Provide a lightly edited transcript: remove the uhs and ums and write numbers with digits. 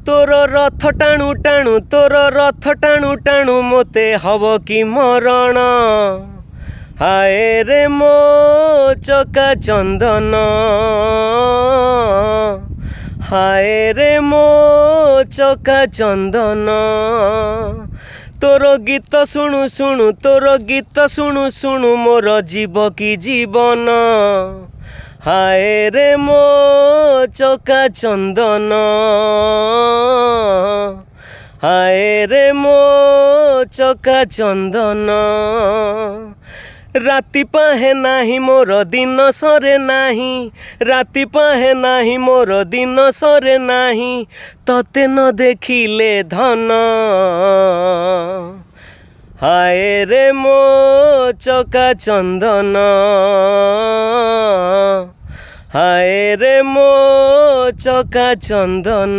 तोर रथ टाणु टाणु तोर रथ टाणु टाणु मोते हब कि मरण हाय रे मो चका चंदन हाय रे मो चका चंदन तोर गीत शुणु शुणु तोर गीत शुणु शुणु मोर जीव कि जीवन हाय रे मो चका चंदन हाय रे मो चका चंदन राति पाहे नाही मोर दिन सरे नाही राति पाहे नाही मोर दिन सरे नाही तते न देखिले धन हाय रे मो चका चंदन हाय रे मो चका चंदन।